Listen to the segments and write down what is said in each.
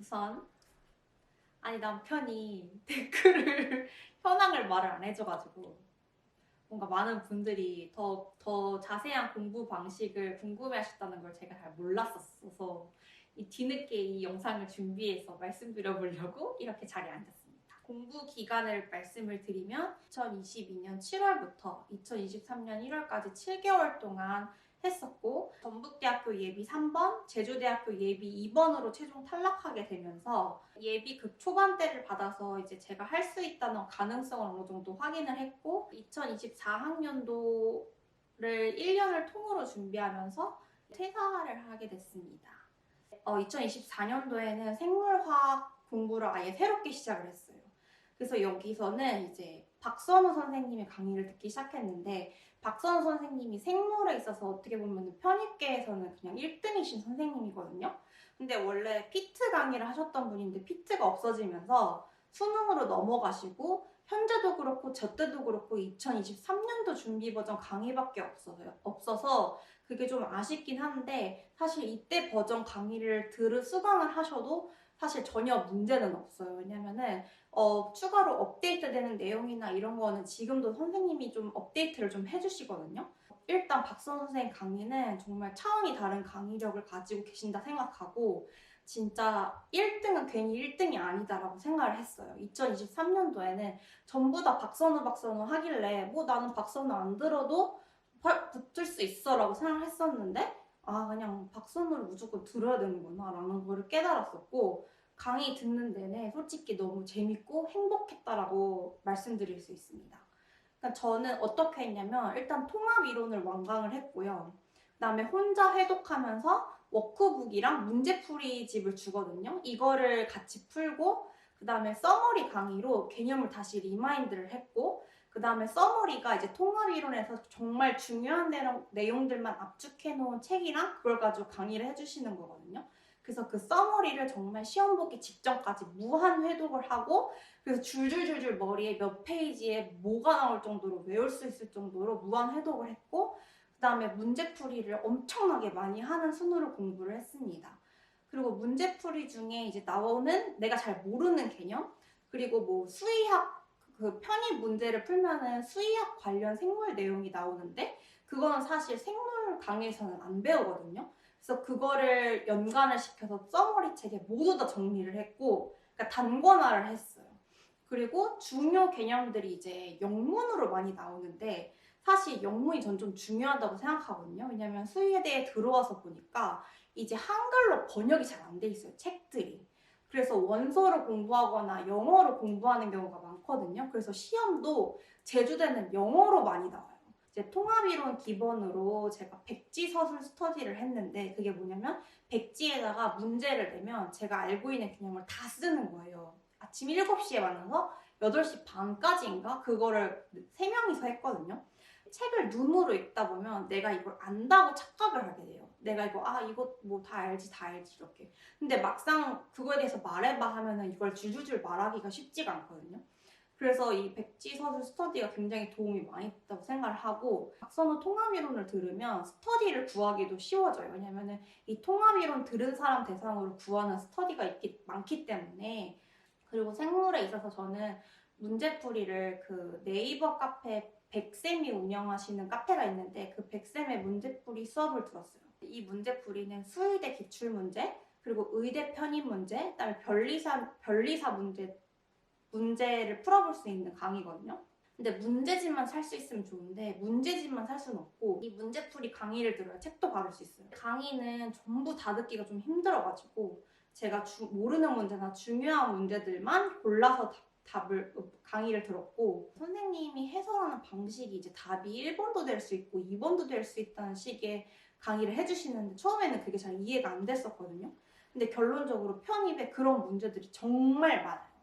우선 아니 남편이 댓글을 현황을 말을 안 해줘가지고 뭔가 많은 분들이 더 자세한 공부 방식을 궁금해하셨다는 걸 제가 잘 몰랐었어서 이 뒤늦게 이 영상을 준비해서 말씀드려보려고 이렇게 자리에 앉았습니다. 공부 기간을 말씀을 드리면 2022년 7월부터 2023년 1월까지 7개월 동안 했었고, 전북대학교 예비 3번, 제주대학교 예비 2번으로 최종 탈락하게 되면서 예비 급 초반대를 받아서 이제 제가 할 수 있다는 가능성을 어느 정도 확인을 했고, 2024학년도를 1년을 통으로 준비하면서 퇴사를 하게 됐습니다. 2024년도에는 생물화학 공부를 아예 새롭게 시작을 했어요. 그래서 여기서는 이제 박선우 선생님의 강의를 듣기 시작했는데, 박선우 선생님이 생물에 있어서 어떻게 보면 편입계에서는 그냥 1등이신 선생님이거든요. 근데 원래 피트 강의를 하셨던 분인데 피트가 없어지면서 수능으로 넘어가시고, 현재도 그렇고 저 때도 그렇고 2023년도 준비 버전 강의밖에 없어서 그게 좀 아쉽긴 한데, 사실 이때 버전 강의를 수강을 하셔도 사실 전혀 문제는 없어요. 왜냐면은 추가로 업데이트되는 내용이나 이런 거는 지금도 선생님이 좀 업데이트를 좀 해주시거든요. 일단 박선 선생님 강의는 정말 차원이 다른 강의력을 가지고 계신다 생각하고, 진짜 1등은 괜히 1등이 아니다라고 생각을 했어요. 2023년도에는 전부 다 박선우 하길래 뭐 나는 박선우 안 들어도 붙을 수 있어 라고 생각을 했었는데, 그냥 박선우를 무조건 들어야 되는구나 라는 거를 깨달았었고, 강의 듣는 내내 솔직히 너무 재밌고 행복했다라고 말씀드릴 수 있습니다. 그러니까 저는 어떻게 했냐면, 일단 통합 이론을 완강을 했고요. 그 다음에 혼자 회독하면서 워크북이랑 문제풀이 집을 주거든요. 이거를 같이 풀고, 그 다음에 서머리 강의로 개념을 다시 리마인드를 했고, 그 다음에 서머리가 이제 통합 이론에서 정말 중요한 내용들만 압축해 놓은 책이랑 그걸 가지고 강의를 해주시는 거거든요. 그래서 그 서머리를 정말 시험 보기 직전까지 무한 회독을 하고, 그래서 줄줄줄줄 머리에 몇 페이지에 뭐가 나올 정도로 외울 수 있을 정도로 무한 회독을 했고, 그 다음에 문제풀이를 엄청나게 많이 하는 순으로 공부를 했습니다. 그리고 문제풀이 중에 이제 나오는 내가 잘 모르는 개념, 그리고 뭐 수의학 그 편입 문제를 풀면은 수의학 관련 생물 내용이 나오는데, 그거는 사실 생물 강의에서는 안 배우거든요. 그래서 그거를 연관을 시켜서 서머리 책에 모두 다 정리를 했고, 그러니까 단권화를 했어요. 그리고 중요 개념들이 이제 영문으로 많이 나오는데, 사실 영문이 전 좀 중요하다고 생각하거든요. 왜냐면 수의에 대해 들어와서 보니까 이제 한글로 번역이 잘 안 돼 있어요, 책들이. 그래서 원서로 공부하거나 영어로 공부하는 경우가 많거든요. 그래서 시험도 제주대는 영어로 많이 나와요. 이제 통합이론 기본으로 제가 백지서술 스터디를 했는데, 그게 뭐냐면 백지에다가 문제를 내면 제가 알고 있는 개념을 다 쓰는 거예요. 아침 7시에 만나서 8시 반까지인가 그거를 3명이서 했거든요. 책을 눈으로 읽다 보면 내가 이걸 안다고 착각을 하게 돼요. 내가 이거 뭐 다 알지 이렇게. 근데 막상 그거에 대해서 말해봐 하면은 이걸 줄줄줄 말하기가 쉽지가 않거든요. 그래서 이 백지서술 스터디가 굉장히 도움이 많이 됐다고 생각을 하고, 박선우 통합이론을 들으면 스터디를 구하기도 쉬워져요. 왜냐면은 이 통합이론 들은 사람 대상으로 구하는 스터디가 많기 때문에. 그리고 생물에 있어서 저는 문제풀이를 그 네이버 카페 백쌤이 운영하시는 카페가 있는데, 그 백쌤의 문제풀이 수업을 들었어요. 이 문제풀이는 수의대 기출문제, 그리고 의대 편입 문제, 그다음에 변리사 문제를 풀어볼 수 있는 강의거든요. 근데 문제집만 살 수 있으면 좋은데 문제집만 살 수는 없고, 이 문제풀이 강의를 들어야 책도 받을 수 있어요. 강의는 전부 다 듣기가 좀 힘들어가지고 제가 모르는 문제나 중요한 문제들만 골라서 강의를 들었고, 선생님이 해설하는 방식이 이제 답이 1번도 될 수 있고 2번도 될 수 있다는 식의 강의를 해주시는데, 처음에는 그게 잘 이해가 안 됐었거든요. 근데 결론적으로 편입에 그런 문제들이 정말 많아요.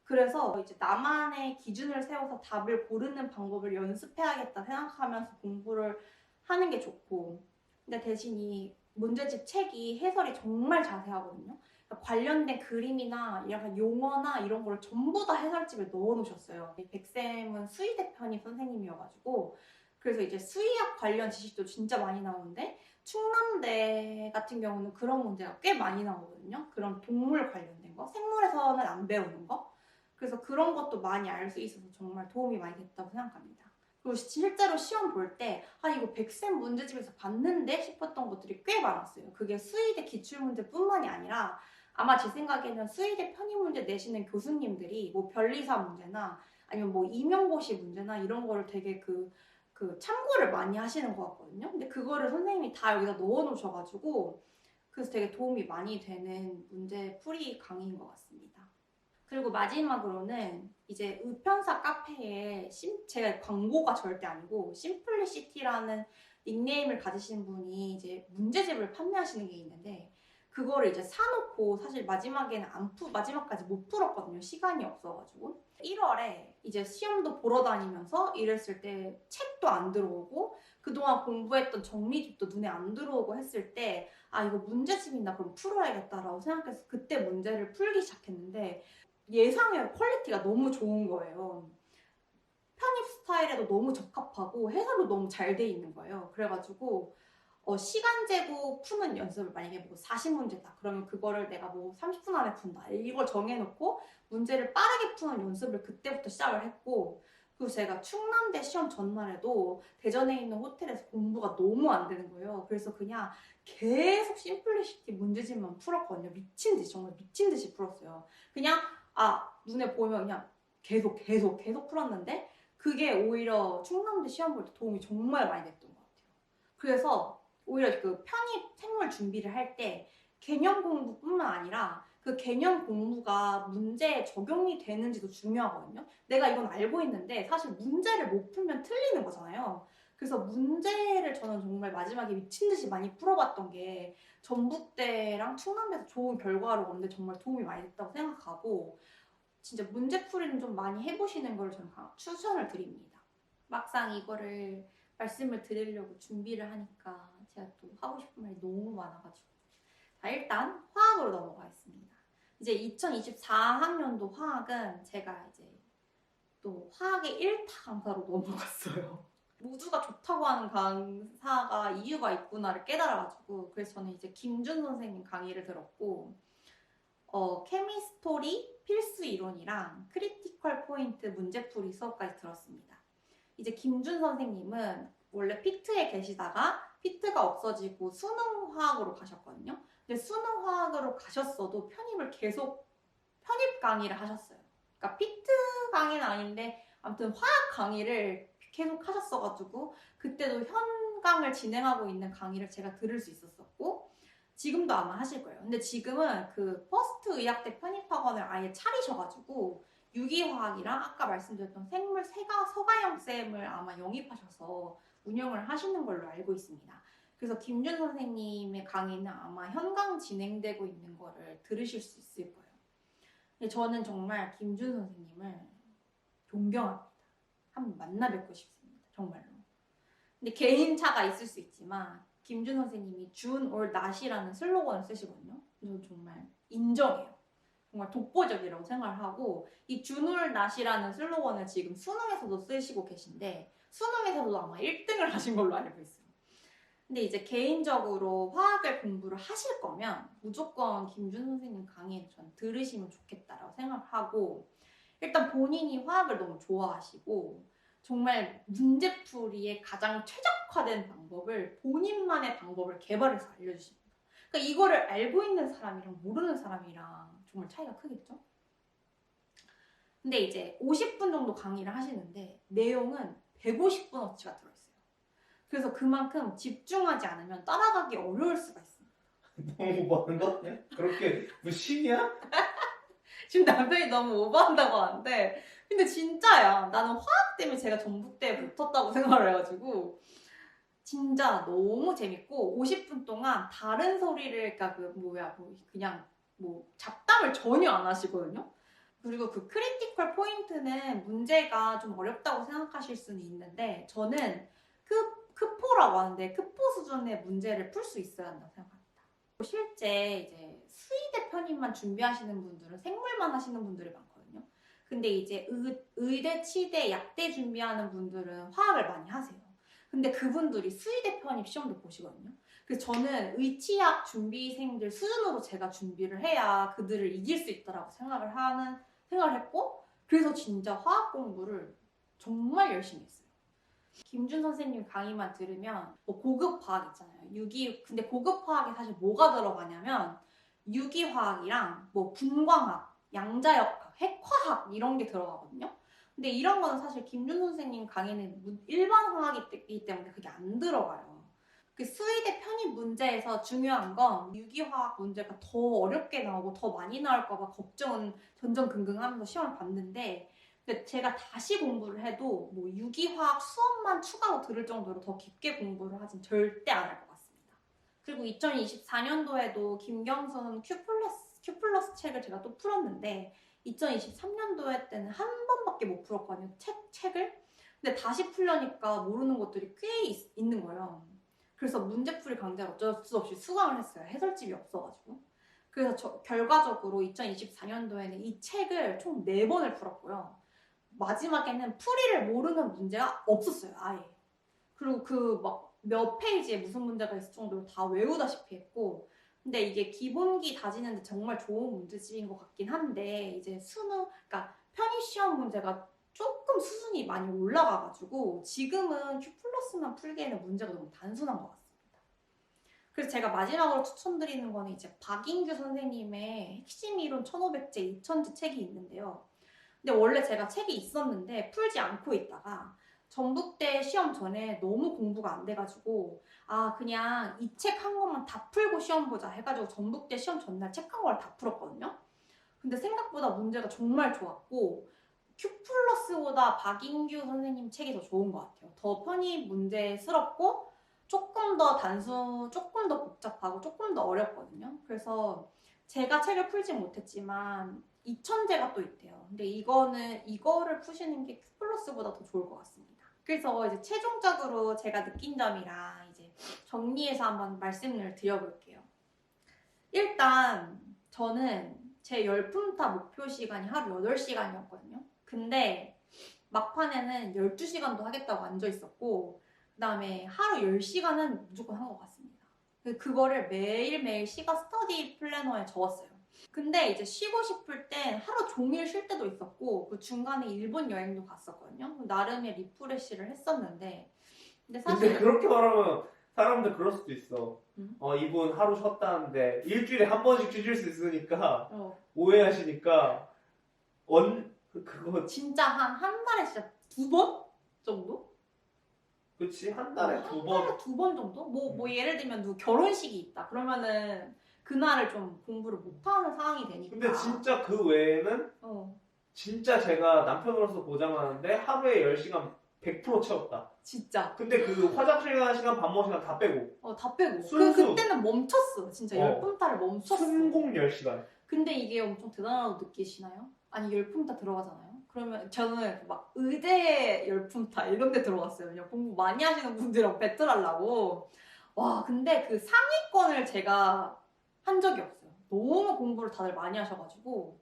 그래서 이제 나만의 기준을 세워서 답을 고르는 방법을 연습해야겠다 생각하면서 공부를 하는 게 좋고, 근데 대신 이 문제집 책이 해설이 정말 자세하거든요. 그러니까 관련된 그림이나 약간 용어나 이런 거를 전부 다 해설집에 넣어 놓으셨어요. 백쌤은 수의대 편입 선생님이어가지고, 그래서 이제 수의학 관련 지식도 진짜 많이 나오는데, 충남대 같은 경우는 그런 문제가 꽤 많이 나오거든요. 그런 동물 관련된 거, 생물에서는 안 배우는 거. 그래서 그런 것도 많이 알 수 있어서 정말 도움이 많이 됐다고 생각합니다. 그리고 실제로 시험 볼 때, 아, 이거 백쌤 문제집에서 봤는데 싶었던 것들이 꽤 많았어요. 그게 수의대 기출문제뿐만이 아니라 아마 제 생각에는 수의대 편입 문제 내시는 교수님들이 뭐 변리사 문제나 아니면 뭐 임용고시 문제나 이런 거를 되게 참고를 많이 하시는 것 같거든요. 근데 그거를 선생님이 다 여기다 넣어 놓으셔가지고 그래서 되게 도움이 많이 되는 문제 풀이 강의인 것 같습니다. 그리고 마지막으로는 이제 의편사 카페에 제가 광고가 절대 아니고 심플리시티라는 닉네임을 가지신 분이 이제 문제집을 판매하시는 게 있는데 그거를 이제 사놓고 사실 마지막에는 마지막까지 못 풀었거든요. 시간이 없어가지고 1월에 이제 시험도 보러 다니면서 이랬을 때 책도 안 들어오고 그동안 공부했던 정리집도 눈에 안 들어오고 했을 때 아 이거 문제집이나 그럼 풀어야겠다라고 생각해서 그때 문제를 풀기 시작했는데 예상외로 퀄리티가 너무 좋은 거예요. 편입 스타일에도 너무 적합하고 해설도 너무 잘 돼 있는 거예요. 그래가지고 시간 재고 푸는 연습을 만약에 뭐 40문제다. 그러면 그거를 내가 뭐 30분 안에 푼다. 이걸 정해놓고 문제를 빠르게 푸는 연습을 그때부터 시작을 했고 그리고 제가 충남대 시험 전날에도 대전에 있는 호텔에서 공부가 너무 안 되는 거예요. 그래서 그냥 계속 심플리시티 문제집만 풀었거든요. 미친 듯이 정말 미친 듯이 풀었어요. 그냥 눈에 보이면 그냥 계속 풀었는데 그게 오히려 충남대 시험 볼 때 도움이 정말 많이 됐던 것 같아요. 그래서 오히려 그 편입 생물 준비를 할 때 개념 공부뿐만 아니라 그 개념 공부가 문제에 적용이 되는지도 중요하거든요. 내가 이건 알고 있는데 사실 문제를 못 풀면 틀리는 거잖아요. 그래서 문제를 저는 정말 마지막에 미친 듯이 많이 풀어봤던 게 전북대랑 충남대에서 좋은 결과를 얻는데 정말 도움이 많이 됐다고 생각하고 진짜 문제풀이는 좀 많이 해보시는 걸 저는 추천을 드립니다. 막상 이거를 말씀을 드리려고 준비를 하니까 제가 또 하고 싶은 말이 너무 많아가지고 자 일단 화학으로 넘어가겠습니다. 이제 2024학년도 화학은 제가 이제 또 화학의 1타 강사로 넘어갔어요. 모두가 좋다고 하는 강사가 이유가 있구나를 깨달아가지고 그래서 저는 이제 김준 선생님 강의를 들었고 케미스토리 필수 이론이랑 크리티컬 포인트 문제풀이 수업까지 들었습니다. 이제 김준 선생님은 원래 피트에 계시다가 피트가 없어지고 수능화학으로 가셨거든요. 근데 수능화학으로 가셨어도 편입 강의를 하셨어요. 그러니까 피트 강의는 아닌데 아무튼 화학 강의를 계속 하셨어가지고 그때도 현강을 진행하고 있는 강의를 제가 들을 수 있었었고 지금도 아마 하실 거예요. 근데 지금은 그 퍼스트 의학대 편입학원을 아예 차리셔가지고 유기화학이랑 아까 말씀드렸던 생물 서가영 쌤을 아마 영입하셔서 운영을 하시는 걸로 알고 있습니다. 그래서 김준 선생님의 강의는 아마 현강 진행되고 있는 거를 들으실 수 있을 거예요. 근데 저는 정말 김준 선생님을 존경합니다. 한번 만나 뵙고 싶습니다. 정말로. 근데 개인차가 있을 수 있지만 김준 선생님이 준 or not이라는 슬로건을 쓰시거든요. 저는 정말 인정해요. 정말 독보적이라고 생각을 하고 이 준 or not이라는 슬로건을 지금 수능에서도 쓰시고 계신데 수능에서도 아마 1등을 하신 걸로 알고 있어요. 근데 이제 개인적으로 화학을 공부를 하실 거면 무조건 김준 선생님 강의를 전 들으시면 좋겠다라고 생각하고 일단 본인이 화학을 너무 좋아하시고 정말 문제풀이에 가장 최적화된 방법을 본인만의 방법을 개발해서 알려주십니다. 그러니까 이거를 알고 있는 사람이랑 모르는 사람이랑 정말 차이가 크겠죠? 근데 이제 50분 정도 강의를 하시는데 내용은 150분어치가 들어있어요. 그래서 그만큼 집중하지 않으면 따라가기 어려울 수가 있습니다. 너무 오버하는 거 아니야? 그렇게 뭐 신이야? 지금 남편이 너무 오버한다고 하는데 근데 진짜야. 나는 화학 때문에 제가 전북대에 붙었다고 생각을 해가지고 진짜 너무 재밌고 50분 동안 다른 소리를 그러니까 그냥 잡담을 전혀 안 하시거든요. 그리고 그 크리티컬 포인트는 문제가 좀 어렵다고 생각하실 수는 있는데 저는 크포라고 하는데 크포 수준의 문제를 풀 수 있어야 한다고 생각합니다. 실제 이제 수의대 편입만 준비하시는 분들은 생물만 하시는 분들이 많거든요. 근데 이제 의대, 치대, 약대 준비하는 분들은 화학을 많이 하세요. 근데 그분들이 수의대 편입 시험도 보시거든요. 그래서 저는 의치학 준비생들 수준으로 제가 준비를 해야 그들을 이길 수 있다라고 생각을 했고, 그래서 진짜 화학 공부를 정말 열심히 했어요. 김준 선생님 강의만 들으면 뭐 고급 화학 있잖아요. 근데 고급 화학에 사실 뭐가 들어가냐면 유기화학이랑 뭐 분광학, 양자역학, 핵화학 이런 게 들어가거든요. 근데 이런 거는 사실 김준 선생님 강의는 일반 화학이기 때문에 그게 안 들어가요. 그 수의대 편입 문제에서 중요한 건 유기화학 문제가 더 어렵게 나오고 더 많이 나올까봐 걱정은 전전긍긍하면서 시험을 봤는데, 근데 제가 다시 공부를 해도 뭐 유기화학 수업만 추가로 들을 정도로 더 깊게 공부를 하진 절대 안 할 것 같습니다. 그리고 2024년도에도 김경순 Q 플러스 책을 제가 또 풀었는데 2023년도에 때는 한 번밖에 못 풀었거든요. 책을. 근데 다시 풀려니까 모르는 것들이 꽤 있는 거예요. 그래서 문제풀이 강좌를 어쩔 수 없이 수강을 했어요. 해설집이 없어가지고. 그래서 결과적으로 2024년도에는 이 책을 총 4번을 풀었고요. 마지막에는 풀이를 모르는 문제가 없었어요. 아예. 그리고 그 막 몇 페이지에 무슨 문제가 있을 정도로 다 외우다시피 했고, 근데 이게 기본기 다지는데 정말 좋은 문제집인 것 같긴 한데, 이제 그러니까 편입시험 문제가 조금 수준이 많이 올라가가지고 지금은 Q 플러스만 풀기에는 문제가 너무 단순한 것 같습니다. 그래서 제가 마지막으로 추천드리는 거는 이제 박인규 선생님의 핵심 이론 1500제, 2000제 책이 있는데요. 근데 원래 제가 책이 있었는데 풀지 않고 있다가 전북대 시험 전에 너무 공부가 안 돼가지고 그냥 이 책 한 권만 다 풀고 시험 보자 해가지고 전북대 시험 전날 책 한 권을 다 풀었거든요. 근데 생각보다 문제가 정말 좋았고 Q 플러스보다 박인규 선생님 책이 더 좋은 것 같아요. 더 편입 문제스럽고 조금 더 복잡하고 조금 더 어렵거든요. 그래서 제가 책을 풀지 못했지만 2000제가 또 있대요. 근데 이거를 푸시는 게 Q 플러스보다 더 좋을 것 같습니다. 그래서 이제 최종적으로 제가 느낀 점이랑 이제 정리해서 한번 말씀을 드려볼게요. 일단 저는 제 열품타 목표 시간이 하루 8시간이었거든요. 근데 막판에는 12시간도 하겠다고 앉아 있었고, 그 다음에 하루 10시간은 무조건 한 것 같습니다. 그거를 매일매일 시가 스터디 플래너에 적었어요. 근데 이제 쉬고 싶을 땐 하루 종일 쉴 때도 있었고, 그 중간에 일본 여행도 갔었거든요. 나름의 리프레시를 했었는데, 근데 사실 근데 그렇게 말하면 사람들 그럴 수도 있어. 응? 이분 하루 쉬었다는데 일주일에 한 번씩 쉬실 수 있으니까 어, 오해하시니까 그거 진짜 한 달에 진짜 2번 정도? 그치 한 달에 두 한 번. 달에 2번 정도? 뭐 예를 들면 누구 결혼식이 있다. 그러면은 그날을 좀 공부를 못하는 상황이 되니까. 근데 진짜 그 외에는 어, 진짜 제가 남편으로서 보장하는데 하루에 10시간 100% 채웠다. 진짜. 근데 그 화장실 가는 시간, 밥 먹는 시간 다 빼고 다 빼고. 순수. 그때는 멈췄어. 진짜 열품타를 멈췄어. 순공 10시간. 근데 이게 엄청 대단하다고 느끼시나요? 아니 열품타 들어가잖아요. 그러면 저는 막 의대 열품타 이런 데 들어갔어요. 그냥 공부 많이 하시는 분들이랑 배틀하려고. 와, 근데 그 상위권을 제가 한 적이 없어요. 너무 공부를 다들 많이 하셔가지고.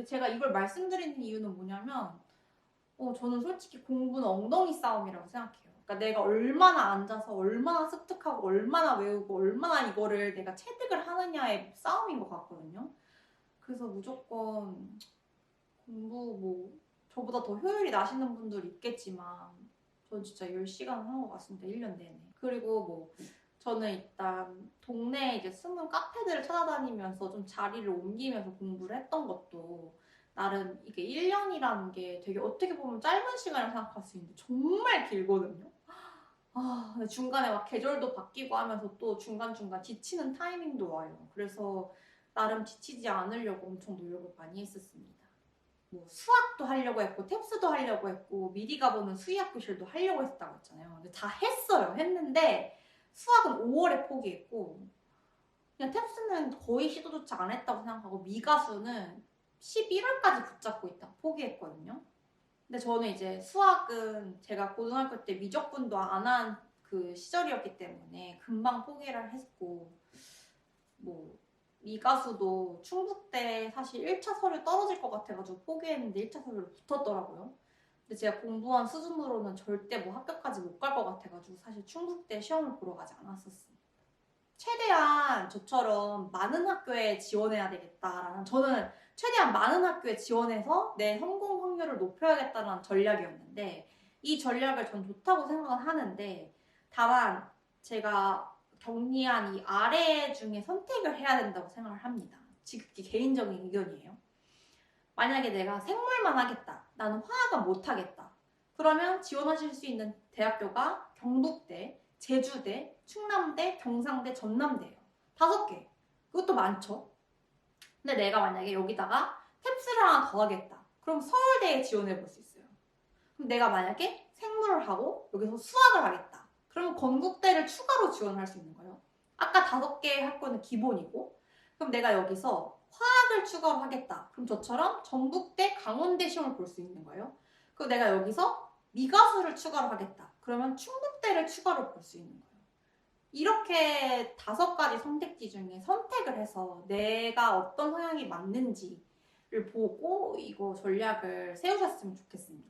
제가 이걸 말씀드리는 이유는 뭐냐면 저는 솔직히 공부는 엉덩이 싸움이라고 생각해요. 그러니까 내가 얼마나 앉아서 얼마나 습득하고 얼마나 외우고 얼마나 이거를 내가 체득을 하느냐의 싸움인 것 같거든요. 그래서 무조건 공부 저보다 더 효율이 나시는 분들 있겠지만 전 진짜 10시간 한 것 같습니다. 1년 내내. 그리고 저는 일단 동네에 이제 숨은 카페들을 찾아다니면서 좀 자리를 옮기면서 공부를 했던 것도 나름 이게 1년이라는 게 되게 어떻게 보면 짧은 시간을 생각할 수 있는데 정말 길거든요. 근데 중간에 막 계절도 바뀌고 하면서 또 중간중간 지치는 타이밍도 와요. 그래서 나름 지치지 않으려고 엄청 노력을 많이 했었습니다. 수학도 하려고 했고 탭스도 하려고 했고 미리 가보는 수의학 교실도 하려고 했다고 했잖아요. 근데 다 했어요. 했는데 수학은 5월에 포기했고 그냥 탭스는 거의 시도조차 안 했다고 생각하고 미가수는 11월까지 붙잡고 있다 포기했거든요. 근데 저는 이제 수학은 제가 고등학교 때 미적분도 안 한 그 시절이었기 때문에 금방 포기를 했고 미가수도 충북대 사실 1차 서류 떨어질 것 같아가지고 포기했는데 1차 서류를 붙었더라고요. 근데 제가 공부한 수준으로는 절대 합격까지 못 갈 것 같아가지고 사실 충북대 시험을 보러 가지 않았었습니다. 최대한 저처럼 많은 학교에 지원해야 되겠다라는, 저는 최대한 많은 학교에 지원해서 내 성공 확률을 높여야겠다는 전략이었는데, 이 전략을 전 좋다고 생각을 하는데, 다만 제가 정리한 이 아래 중에 선택을 해야 된다고 생각을 합니다. 지극히 개인적인 의견이에요. 만약에 내가 생물만 하겠다, 나는 화학은 못 하겠다, 그러면 지원하실 수 있는 대학교가 경북대, 제주대, 충남대, 경상대, 전남대예요. 5개. 그것도 많죠. 근데 내가 만약에 여기다가 탭스를 하나 더 하겠다, 그럼 서울대에 지원해 볼 수 있어요. 그럼 내가 만약에 생물을 하고 여기서 수학을 하겠다, 그러면 건국대를 추가로 지원할 수 있는 거예요. 아까 5개의 학교는 기본이고, 그럼 내가 여기서 화학을 추가로 하겠다, 그럼 저처럼 전북대, 강원대 시험을 볼 수 있는 거예요. 그리고 내가 여기서 미가수를 추가로 하겠다, 그러면 충북대를 추가로 볼 수 있는 거예요. 이렇게 5가지 선택지 중에 선택을 해서 내가 어떤 성향이 맞는지를 보고 이거 전략을 세우셨으면 좋겠습니다.